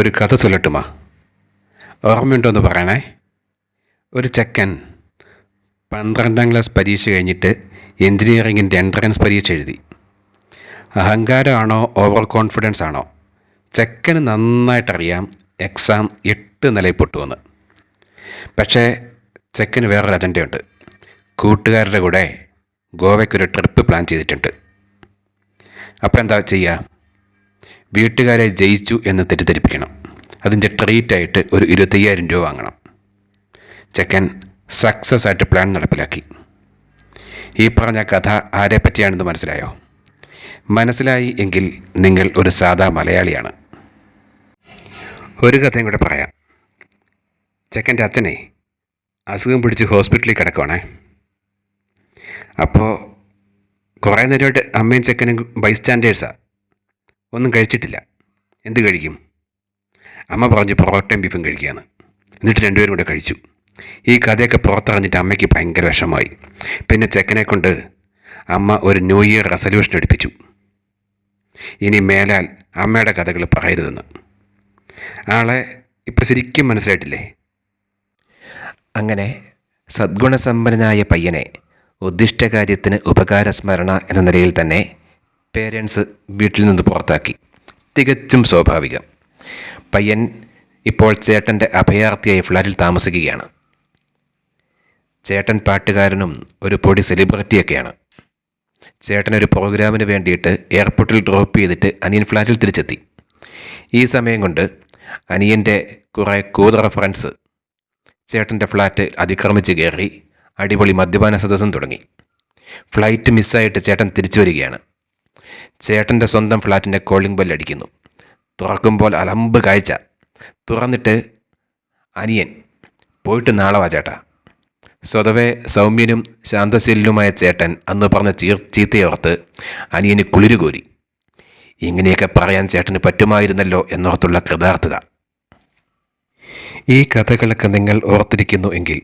ഒരു കഥ ചൊല്ലട്ടുമാ? ഓർമ്മയുണ്ടോയെന്ന് പറയണേ. ഒരു ചെക്കൻ 12ാം ക്ലാസ് പരീക്ഷ കഴിഞ്ഞിട്ട് എൻജിനീയറിങ്ങിൻ്റെ എൻട്രൻസ് പരീക്ഷ എഴുതി. അഹങ്കാരമാണോ ഓവർ കോൺഫിഡൻസ് ആണോ, ചെക്കന് നന്നായിട്ടറിയാം എക്സാം 8 നിലയിൽ പൊട്ടുമെന്ന്. പക്ഷേ ചെക്കന് വേറൊരു അജണ്ടയുണ്ട്. കൂട്ടുകാരുടെ കൂടെ ഗോവയ്ക്കൊരു ട്രിപ്പ് പ്ലാൻ ചെയ്തിട്ടുണ്ട്. അപ്പോൾ എന്താ ചെയ്യുക? വീട്ടുകാരെ ജയിച്ചു എന്ന് തെറ്റിദ്ധരിപ്പിക്കണം. അതിൻ്റെ ട്രീറ്റായിട്ട് ഒരു 25,000 രൂപ വാങ്ങണം. ചെക്കൻ സക്സസ് ആയിട്ട് പ്ലാൻ നടപ്പിലാക്കി. ഈ പറഞ്ഞ കഥ ആരെ പറ്റിയാണെന്ന് മനസ്സിലായോ? മനസ്സിലായി എങ്കിൽ നിങ്ങൾ ഒരു സാധാ മലയാളിയാണ്. ഒരു കഥയും കൂടെ പറയാം. ചെക്കൻ്റെ അച്ഛനെ അസുഖം പിടിച്ച് ഹോസ്പിറ്റലിൽ കിടക്കുവാണേ. അപ്പോൾ കുറേ നേരമായിട്ട് അമ്മയും ചെക്കനും ബൈസ്റ്റാൻഡേഴ്സാണ്. ഒന്നും കഴിച്ചിട്ടില്ല. എന്ത് കഴിക്കും? അമ്മ പറഞ്ഞു പൊറോട്ടയും ബീഫും കഴിക്കുകയാണ്. എന്നിട്ട് രണ്ടുപേരും കൂടെ കഴിച്ചു. ഈ കഥയൊക്കെ പുറത്തറിഞ്ഞിട്ട് അമ്മയ്ക്ക് ഭയങ്കര വിഷമമായി. പിന്നെ ചെക്കനെ കൊണ്ട് അമ്മ ഒരു ന്യൂ ഇയർ റെസല്യൂഷൻ എടുപ്പിച്ചു. ഇനി മേലാൽ അമ്മയുടെ കഥകൾ പറയരുതെന്ന്. ആളെ ഇപ്പം ശരിക്കും മനസ്സിലായിട്ടില്ലേ? അങ്ങനെ സദ്ഗുണസമ്പന്നനായ പയ്യനെ ഉദ്ദിഷ്ടകാര്യത്തിന് ഉപകാരസ്മരണ എന്ന നിലയിൽ തന്നെ പേരൻസ് വീട്ടിൽ നിന്ന് പുറത്താക്കി. തികച്ചും സ്വാഭാവികം. പയ്യൻ ഇപ്പോൾ ചേട്ടൻ്റെ അഭയാർത്ഥിയായി ഫ്ലാറ്റിൽ താമസിക്കുകയാണ്. ചേട്ടൻ പാട്ടുകാരനും ഒരു പൊടി സെലിബ്രിറ്റിയൊക്കെയാണ്. ചേട്ടനൊരു പ്രോഗ്രാമിന് വേണ്ടിയിട്ട് എയർപോർട്ടിൽ ഡ്രോപ്പ് ചെയ്തിട്ട് അനിയൻ ഫ്ലാറ്റിൽ തിരിച്ചെത്തി. ഈ സമയം കൊണ്ട് അനിയൻ്റെ കുറേ കൂതറ ഫ്രണ്ട്സ് ചേട്ടൻ്റെ ഫ്ലാറ്റ് അതിക്രമിച്ച് കയറി അടിപൊളി മദ്യപാന സദസ്സും തുടങ്ങി. ഫ്ലൈറ്റ് മിസ്സായിട്ട് ചേട്ടൻ തിരിച്ചു വരികയാണ്. ചേട്ടൻ്റെ സ്വന്തം ഫ്ലാറ്റിൻ്റെ കോളിംഗ് ബെല്ലടിക്കുന്നു. തുറക്കുമ്പോൾ അലമ്പ് കാഴ്ച. തുറന്നിട്ട് അനിയൻ, പോയിട്ട് നാളെ വാ ചേട്ടാ. സ്വതവേ സൗമ്യനും ശാന്തശീലനുമായ ചേട്ടൻ അന്ന് പറഞ്ഞ ചീത്തയോർത്ത് അനിയന് കുളിരുകോരി. ഇങ്ങനെയൊക്കെ പറയാൻ ചേട്ടന് പറ്റുമായിരുന്നല്ലോ എന്നോർത്തുള്ള കൃതാർത്ഥത. ഈ കഥകളൊക്കെ നിങ്ങൾ ഓർത്തിരിക്കുന്നു എങ്കിൽ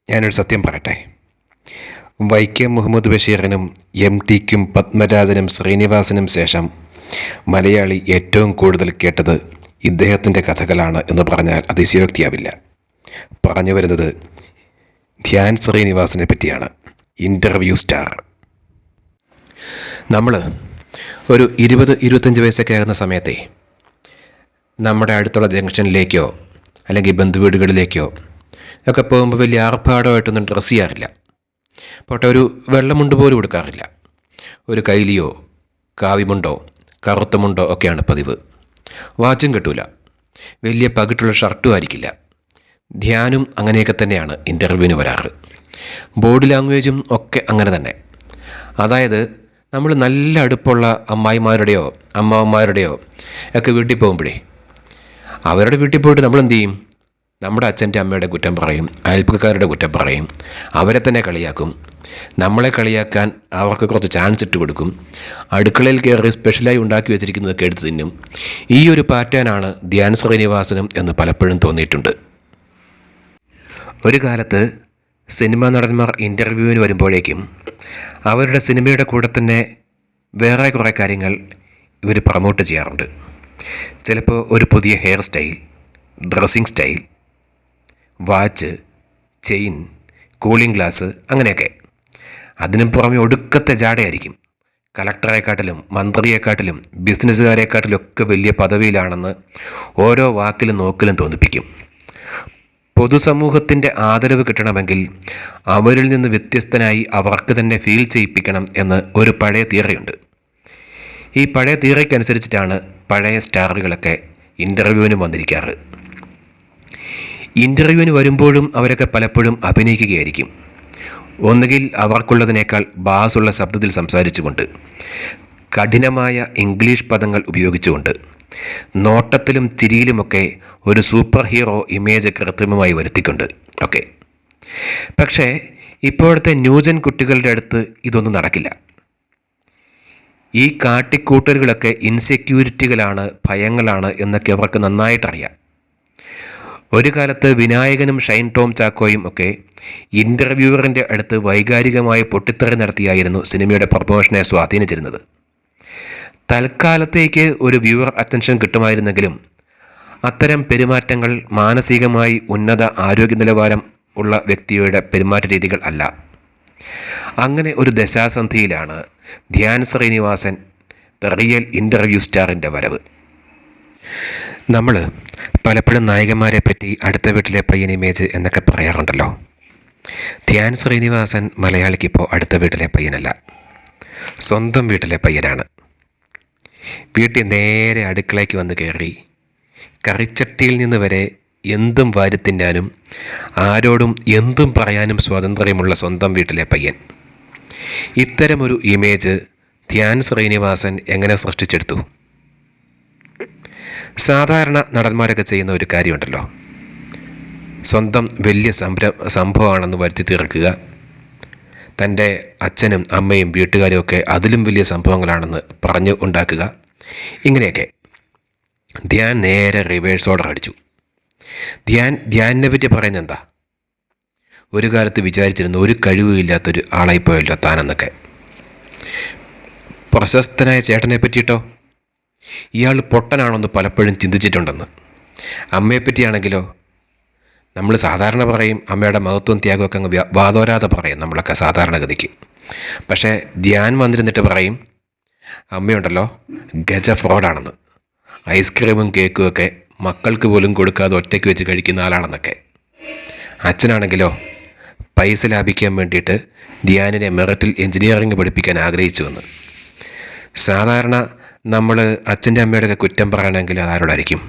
ഞാനൊരു സത്യം പറയട്ടെ. വൈക്കം മുഹമ്മദ് ബഷീറിനും MTക്കും പത്മരാജനും ശ്രീനിവാസനും ശേഷം മലയാളി ഏറ്റവും കൂടുതൽ കേട്ടത് ഇദ്ദേഹത്തിൻ്റെ കഥകളാണ് എന്ന് പറഞ്ഞാൽ അതിശയോക്തിയാവില്ല. പറഞ്ഞു വരുന്നത് ധ്യാൻ ശ്രീനിവാസനെ പറ്റിയാണ്. Interview star. നമ്മൾ ഒരു 20-25 വയസ്സൊക്കെ ആകുന്ന സമയത്തെ നമ്മുടെ അടുത്തുള്ള ജംഗ്ഷനിലേക്കോ അല്ലെങ്കിൽ ബന്ധുവീടുകളിലേക്കോ ഒക്കെ പോകുമ്പോൾ വലിയ ആർഭാടമായിട്ടൊന്നും ഡ്രസ്സ് ചെയ്യാറില്ല. പോട്ടെ, ഒരു വെള്ളമുണ്ട് പോലും കൊടുക്കാറില്ല. ഒരു കൈലിയോ കാവിമുണ്ടോ കറുത്തമുണ്ടോ ഒക്കെയാണ് പതിവ്. വാച്ചും കിട്ടൂല. വലിയ പകിട്ടുള്ള ഷർട്ടും ആയിരിക്കില്ല. ധ്യാനും അങ്ങനെയൊക്കെ തന്നെയാണ് ഇൻ്റർവ്യൂവിന് വരാറ്. ബോഡി ലാംഗ്വേജും ഒക്കെ അങ്ങനെ തന്നെ. അതായത് നമ്മൾ നല്ല അടുപ്പമുള്ള അമ്മായിമാരുടെയോ അമ്മാവന്മാരുടെയോ ഒക്കെ വീട്ടിൽ പോകുമ്പോഴേ അവരുടെ വീട്ടിൽ പോയിട്ട് നമ്മളെന്ത് ചെയ്യും? നമ്മുടെ അച്ഛൻ്റെ അമ്മയുടെ കുറ്റം പറയും, അയൽപ്പക്കാരുടെ കുറ്റം പറയും, അവരെ തന്നെ കളിയാക്കും. നമ്മളെ കളിയാക്കാൻ അവർക്ക് കുറച്ച് ചാൻസ് ഇട്ട് കൊടുക്കും. അടുക്കളയിൽ കയറി സ്പെഷ്യലായി ഉണ്ടാക്കി വെച്ചിരിക്കുന്നതൊക്കെ എടുത്ത് തിന്നും. ഈ ഒരു പാറ്റേണാണ് ധ്യാൻ ശ്രീനിവാസനും എന്ന് പലപ്പോഴും തോന്നിയിട്ടുണ്ട്. ഒരു കാലത്ത് സിനിമാ നടന്മാർ ഇൻ്റർവ്യൂവിന് വരുമ്പോഴേക്കും അവരുടെ സിനിമയുടെ കൂടെ തന്നെ വേറെ കുറേ കാര്യങ്ങൾ ഇവർ പ്രൊമോട്ട് ചെയ്യാറുണ്ട്. ചിലപ്പോൾ ഒരു പുതിയ hair style, dressing style, watch, chain, cooling glass, അങ്ങനെയൊക്കെ. അതിനും പുറമെ ഒടുക്കത്തെ ജാടയായിരിക്കും. കളക്ടറെക്കാട്ടിലും മന്ത്രിയെക്കാട്ടിലും ബിസിനസ്സുകാരെക്കാട്ടിലും ഒക്കെ വലിയ പദവിയിലാണെന്ന് ഓരോ വാക്കിലും നോക്കിലും തോന്നിപ്പിക്കും. പൊതുസമൂഹത്തിൻ്റെ ആദരവ് കിട്ടണമെങ്കിൽ അവരിൽ നിന്ന് വ്യത്യസ്തനായി അവർക്ക് തന്നെ ഫീൽ ചെയ്യിപ്പിക്കണം എന്ന് ഒരു പഴയ തിയറിയുണ്ട്. ഈ പഴയ തിയറിക്കനുസരിച്ചിട്ടാണ് പഴയ സ്റ്റാറുകളൊക്കെ ഇൻ്റർവ്യൂവിന് വന്നിരിക്കാറ്. ഇൻ്റർവ്യൂവിന് വരുമ്പോഴും അവരൊക്കെ പലപ്പോഴും അഭിനയിക്കുകയായിരിക്കും. ഒന്നുകിൽ അവർക്കുള്ളതിനേക്കാൾ ബാസുള്ള ശബ്ദത്തിൽ സംസാരിച്ചുകൊണ്ട്, കഠിനമായ ഇംഗ്ലീഷ് പദങ്ങൾ ഉപയോഗിച്ചുകൊണ്ട്, നോട്ടത്തിലും ചിരിയിലുമൊക്കെ ഒരു സൂപ്പർ ഹീറോ ഇമേജ് കൃത്രിമമായി വരുത്തിക്കൊണ്ട് ഒക്കെ. പക്ഷേ ഇപ്പോഴത്തെ ന്യൂജൻ കുട്ടികളുടെ അടുത്ത് ഇതൊന്നും നടക്കില്ല. ഈ കാട്ടിക്കൂട്ടലുകളൊക്കെ ഇൻസെക്യൂരിറ്റികളാണ്, ഭയങ്ങളാണ് എന്നൊക്കെ അവർക്ക് നന്നായിട്ടറിയാം. ഒരു കാലത്ത് വിനായകനും ഷൈൻ ടോം ചാക്കോയും ഒക്കെ ഇൻ്റർവ്യൂവറിൻ്റെ അടുത്ത് വൈകാരികമായ പൊട്ടിത്തെറി നടത്തിയായിരുന്നു സിനിമയുടെ പ്രൊമോഷനെ സ്വാധീനിച്ചിരുന്നത്. തൽക്കാലത്തേക്ക് ഒരു വ്യൂവർ അറ്റൻഷൻ കിട്ടുമായിരുന്നെങ്കിലും അത്തരം പെരുമാറ്റങ്ങൾ മാനസികമായി ഉന്നത ആരോഗ്യ നിലവാരം ഉള്ള വ്യക്തിയുടെ പെരുമാറ്റ രീതികൾ അല്ല. അങ്ങനെ ഒരു ദശാസന്ധിയിലാണ് Dhyan Sreenivasan the real interview സ്റ്റാറിൻ്റെ വരവ്. നമ്മൾ പലപ്പോഴും നായകന്മാരെ പറ്റി അടുത്ത വീട്ടിലെ പയ്യൻ ഇമേജ് എന്നൊക്കെ പറയാറുണ്ടല്ലോ. ധ്യാൻ ശ്രീനിവാസൻ മലയാളിക്കിപ്പോൾ അടുത്ത വീട്ടിലെ പയ്യനല്ല, സ്വന്തം വീട്ടിലെ പയ്യനാണ്. വീട്ടിൽ നേരെ അടുക്കളയ്ക്ക് വന്ന് കയറി കറിച്ചട്ടിയിൽ നിന്ന് വരെ എന്തും വാരിത്തിന്നാനും ആരോടും എന്തും പറയാനും സ്വാതന്ത്ര്യമുള്ള സ്വന്തം വീട്ടിലെ പയ്യൻ. ഇത്തരമൊരു ഇമേജ് ധ്യാൻ ശ്രീനിവാസൻ എങ്ങനെ സൃഷ്ടിച്ചെടുത്തു? സാധാരണ നടന്മാരൊക്കെ ചെയ്യുന്ന ഒരു കാര്യമുണ്ടല്ലോ, സ്വന്തം വലിയ സംഭവമാണെന്ന് വരുത്തി തീർക്കുക, തൻ്റെ അച്ഛനും അമ്മയും വീട്ടുകാരും ഒക്കെ അതിലും വലിയ സംഭവങ്ങളാണെന്ന് പറഞ്ഞു ഉണ്ടാക്കുക. ഇങ്ങനെയൊക്കെ ധ്യാൻ നേരെ റിവേഴ്സ് ഓർഡർ അടിച്ചു. ധ്യാനിനെ പറ്റി പറയുന്നത് എന്താ? ഒരു കാലത്ത് വിചാരിച്ചിരുന്ന ഒരു കഴിവുമില്ലാത്തൊരു ആളായിപ്പോയല്ലോ താനെന്നൊക്കെ. പ്രശസ്തനായ ചേട്ടനെ പറ്റിയിട്ടോ, ഇയാൾ പൊട്ടനാണെന്ന് പലപ്പോഴും ചിന്തിച്ചിട്ടുണ്ടെന്ന്. അമ്മയെപ്പറ്റിയാണെങ്കിലോ, നമ്മൾ സാധാരണ പറയും അമ്മയുടെ മഹത്വം ത്യാഗമൊക്കെ അങ്ങ് വാതോരാതെ പറയും നമ്മളൊക്കെ സാധാരണഗതിക്ക്. പക്ഷേ ധ്യാൻ വന്നിരുന്നിട്ട് പറയും അമ്മയുണ്ടല്ലോ ഗജ ഫ്രോഡാണെന്ന്, ഐസ്ക്രീമും കേക്കും ഒക്കെ മക്കൾക്ക് പോലും കൊടുക്കാതെ ഒറ്റയ്ക്ക് വെച്ച് കഴിക്കുന്ന ആളാണെന്നൊക്കെ. അച്ഛനാണെങ്കിലോ പൈസ ലാഭിക്കാൻ വേണ്ടിയിട്ട് ധ്യാനിനെ മെറിറ്റിൽ എഞ്ചിനീയറിംഗ് പഠിപ്പിക്കാൻ ആഗ്രഹിച്ചുവെന്ന്. സാധാരണ നമ്മൾ അച്ഛൻ്റെ അമ്മയുടെയൊക്കെ കുറ്റം പറയണമെങ്കിൽ അതാരോടായിരിക്കും?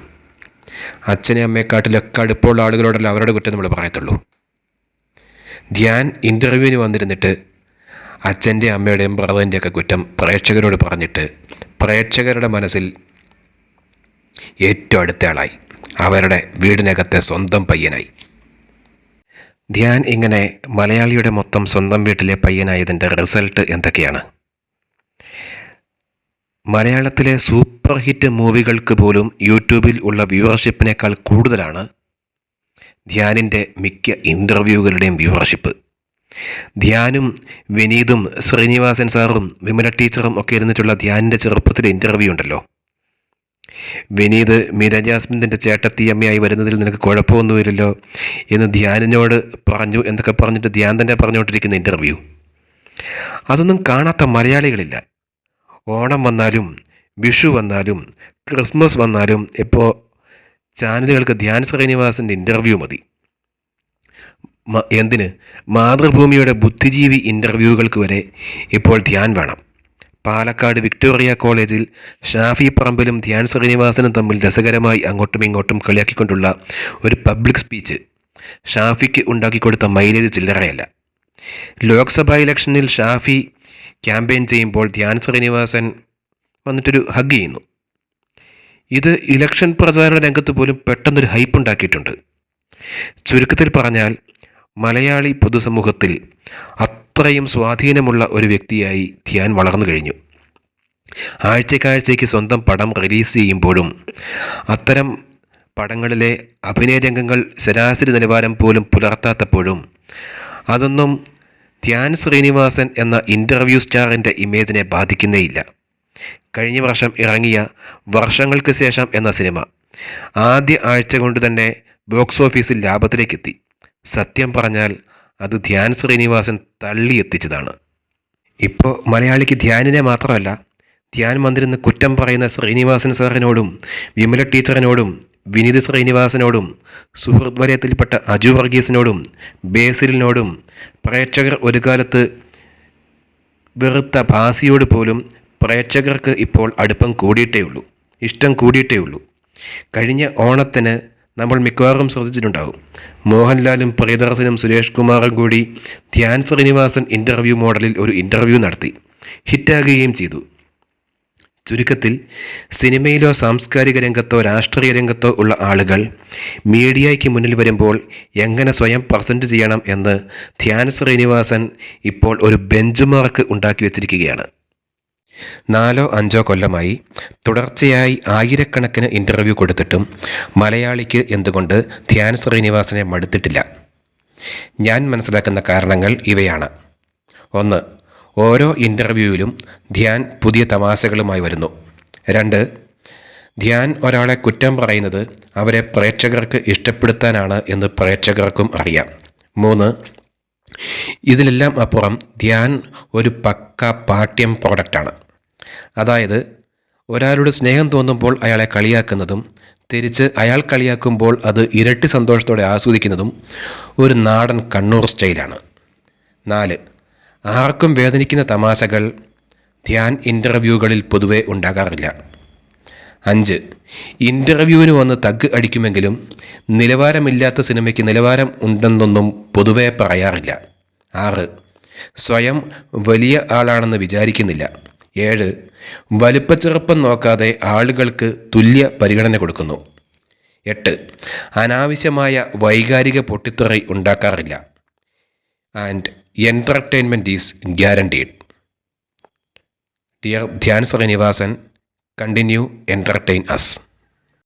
അച്ഛനെ അമ്മയെക്കാട്ടിലൊക്കെ അടുപ്പമുള്ള ആളുകളോടല്ല അവരുടെ കുറ്റം നമ്മൾ പറയത്തുള്ളൂ. ധ്യാൻ ഇൻ്റർവ്യൂവിന് വന്നിരുന്നിട്ട് അച്ഛൻ്റെ അമ്മയുടെയും ബ്രദറിൻ്റെയൊക്കെ കുറ്റം പ്രേക്ഷകരോട് പറഞ്ഞിട്ട് പ്രേക്ഷകരുടെ മനസ്സിൽ ഏറ്റവും അടുത്ത ആളായി, അവരുടെ വീടിനകത്തെ സ്വന്തം പയ്യനായി. ധ്യാൻ ഇങ്ങനെ മലയാളിയുടെ മൊത്തം സ്വന്തം വീട്ടിലെ പയ്യനായതിൻ്റെ റിസൾട്ട് എന്തൊക്കെയാണ്? മലയാളത്തിലെ സൂപ്പർ ഹിറ്റ് മൂവികൾക്ക് പോലും യൂട്യൂബിൽ ഉള്ള വ്യൂവർഷിപ്പിനേക്കാൾ കൂടുതലാണ് ധ്യാനിൻ്റെ മിക്ക ഇൻ്റർവ്യൂകളുടെയും വ്യൂവർഷിപ്പ്. ധ്യാനും വിനീതും ശ്രീനിവാസൻ സാറും വിമല ടീച്ചറും ഒക്കെ ഇരുന്നിട്ടുള്ള ധ്യാനിൻ്റെ ചെറുപ്പത്തിലെ ഇൻ്റർവ്യൂ ഉണ്ടല്ലോ. വിനീത് മീര ജാസ്മിൻ്റെ ചേട്ടത്തി അമ്മയായി വരുന്നതിൽ നിനക്ക് കുഴപ്പമൊന്നുമില്ലല്ലോ എന്ന് ധ്യാനിനോട് പറഞ്ഞു എന്നൊക്കെ പറഞ്ഞിട്ട് ധ്യാൻ തന്നെ പറഞ്ഞുകൊണ്ടിരിക്കുന്ന ഇൻ്റർവ്യൂ. അതൊന്നും കാണാത്ത മലയാളികളില്ല. ഓണം വന്നാലും വിഷു വന്നാലും ക്രിസ്മസ് വന്നാലും ഇപ്പോൾ ചാനലുകൾക്ക് ധ്യാൻ ശ്രീനിവാസൻ്റെ ഇൻ്റർവ്യൂ മതി. എന്തിന്, മാതൃഭൂമിയുടെ ബുദ്ധിജീവി ഇൻ്റർവ്യൂകൾക്ക് വരെ ഇപ്പോൾ ധ്യാൻ വേണം. പാലക്കാട് വിക്ടോറിയ കോളേജിൽ ഷാഫി പറമ്പിലും ധ്യാൻ ശ്രീനിവാസനും തമ്മിൽ രസകരമായി അങ്ങോട്ടും ഇങ്ങോട്ടും കളിയാക്കിക്കൊണ്ടുള്ള ഒരു പബ്ലിക് സ്പീച്ച് ഷാഫിക്ക് ഉണ്ടാക്കിക്കൊടുത്ത മൈലേജ് ചില്ലറയല്ല. ലോക്സഭാ ഇലക്ഷനിൽ ഷാഫി ക്യാമ്പയിൻ ചെയ്യുമ്പോൾ ധ്യാൻ ശ്രീനിവാസൻ വന്നിട്ടൊരു ഹഗ് ചെയ്യുന്നു. ഇത് ഇലക്ഷൻ പ്രചാരണ രംഗത്ത് പോലും പെട്ടെന്നൊരു ഹൈപ്പ് ഉണ്ടാക്കിയിട്ടുണ്ട്. ചുരുക്കത്തിൽ പറഞ്ഞാൽ മലയാളി പൊതുസമൂഹത്തിൽ അത്രയും സ്വാധീനമുള്ള ഒരു വ്യക്തിയായി ധ്യാൻ വളർന്നു കഴിഞ്ഞു. ആഴ്ചക്കാഴ്ചയ്ക്ക് സ്വന്തം പടം റിലീസ് ചെയ്യുമ്പോഴും അത്തരം പടങ്ങളിലെ അഭിനയ രംഗങ്ങൾ ശരാശരി നിലവാരം പോലും പുലർത്താത്തപ്പോഴും അതൊന്നും ധ്യാൻ ശ്രീനിവാസൻ എന്ന ഇൻ്റർവ്യൂ സ്റ്റാറിൻ്റെ ഇമേജിനെ ബാധിക്കുന്നേയില്ല. കഴിഞ്ഞ വർഷം ഇറങ്ങിയ വർഷങ്ങൾക്ക് ശേഷം എന്ന സിനിമ ആദ്യ ആഴ്ച കൊണ്ട് തന്നെ ബോക്സ് ഓഫീസിൽ ലാഭത്തിലേക്കെത്തി. സത്യം പറഞ്ഞാൽ അത് ധ്യാൻ ശ്രീനിവാസൻ തള്ളിയെത്തിച്ചതാണ്. ഇപ്പോൾ മലയാളിക്ക് ധ്യാനിനെ മാത്രമല്ല, ധ്യാൻ വന്നിരുന്ന് കുറ്റം പറയുന്ന ശ്രീനിവാസൻ സാറിനോടും വിമല ടീച്ചറിനോടും വിനീത് ശ്രീനിവാസനോടും സുഹൃത്ത് വലയത്തിൽപ്പെട്ട അജു വർഗീസിനോടും ബേസിലിനോടും പ്രേക്ഷകർ ഒരു കാലത്ത് വെറുത്ത ഭാസിയോട് പോലും പ്രേക്ഷകർക്ക് ഇപ്പോൾ അടുപ്പം കൂടിയിട്ടേ ഉള്ളൂ, ഇഷ്ടം കൂടിയിട്ടേ ഉള്ളൂ. കഴിഞ്ഞ ഓണത്തിന് നമ്മൾ മിക്കവാറും ശ്രദ്ധിച്ചിട്ടുണ്ടാകും, മോഹൻലാലും പ്രിയദർശനും സുരേഷ് കുമാറും കൂടി ധ്യാൻ ശ്രീനിവാസൻ ഇൻ്റർവ്യൂ മോഡലിൽ ഒരു ഇൻ്റർവ്യൂ നടത്തി, ഹിറ്റാകുകയും ചെയ്തു. ചുരുക്കത്തിൽ സിനിമയിലോ സാംസ്കാരിക രംഗത്തോ രാഷ്ട്രീയ രംഗത്തോ ഉള്ള ആളുകൾ മീഡിയയ്ക്ക് മുന്നിൽ വരുമ്പോൾ എങ്ങനെ സ്വയം പ്രസൻറ്റ് ചെയ്യണം എന്ന് ധ്യാൻ ശ്രീനിവാസൻ ഇപ്പോൾ ഒരു ബെഞ്ച് മാർക്ക് ഉണ്ടാക്കി വച്ചിരിക്കുകയാണ്. 4-5 കൊല്ലമായി തുടർച്ചയായി ആയിരക്കണക്കിന് ഇൻ്റർവ്യൂ കൊടുത്തിട്ടും മലയാളിക്ക് എന്തുകൊണ്ട് ധ്യാൻ ശ്രീനിവാസനെ മടുത്തിട്ടില്ല? ഞാൻ മനസ്സിലാക്കുന്ന കാരണങ്ങൾ ഇവയാണ്. 1. ഓരോ ഇൻ്റർവ്യൂവിലും ധ്യാൻ പുതിയ തമാശകളുമായി വരുന്നു. 2, ധ്യാൻ ഒരാളെ കുറ്റം പറയുന്നത് അവരെ പ്രേക്ഷകർക്ക് ഇഷ്ടപ്പെടുത്താനാണ് എന്ന് പ്രേക്ഷകർക്കും അറിയാം. 3, ഇതിലെല്ലാം അപ്പുറം ധ്യാൻ ഒരു പക്ക പാഠ്യം പ്രോഡക്റ്റാണ്. അതായത് ഒരാളുടെ സ്നേഹം തോന്നുമ്പോൾ അയാളെ കളിയാക്കുന്നതും തിരിച്ച് അയാൾ കളിയാക്കുമ്പോൾ അത് ഇരട്ടി സന്തോഷത്തോടെ ആസ്വദിക്കുന്നതും ഒരു നാടൻ കണ്ണൂർ സ്റ്റൈലാണ്. 4, ആർക്കും വേദനിക്കുന്ന തമാശകൾ ധ്യാൻ ഇൻ്റർവ്യൂകളിൽ പൊതുവെ ഉണ്ടാകാറില്ല. 5, ഇൻ്റർവ്യൂവിന് വന്ന് തഗ് അടിക്കുമെങ്കിലും നിലവാരമില്ലാത്ത സിനിമയ്ക്ക് നിലവാരം ഉണ്ടെന്നൊന്നും പൊതുവെ പറയാറില്ല. 6, സ്വയം വലിയ ആളാണെന്ന് വിചാരിക്കുന്നില്ല. 7, വലുപ്പച്ചെറുപ്പം നോക്കാതെ ആളുകൾക്ക് തുല്യ പരിഗണന കൊടുക്കുന്നു. 8, അനാവശ്യമായ വൈകാരിക പൊട്ടിത്തെറി ഉണ്ടാക്കാറില്ല. And entertainment is guaranteed. Dear Dhyan Sreenivasan, continue entertain us.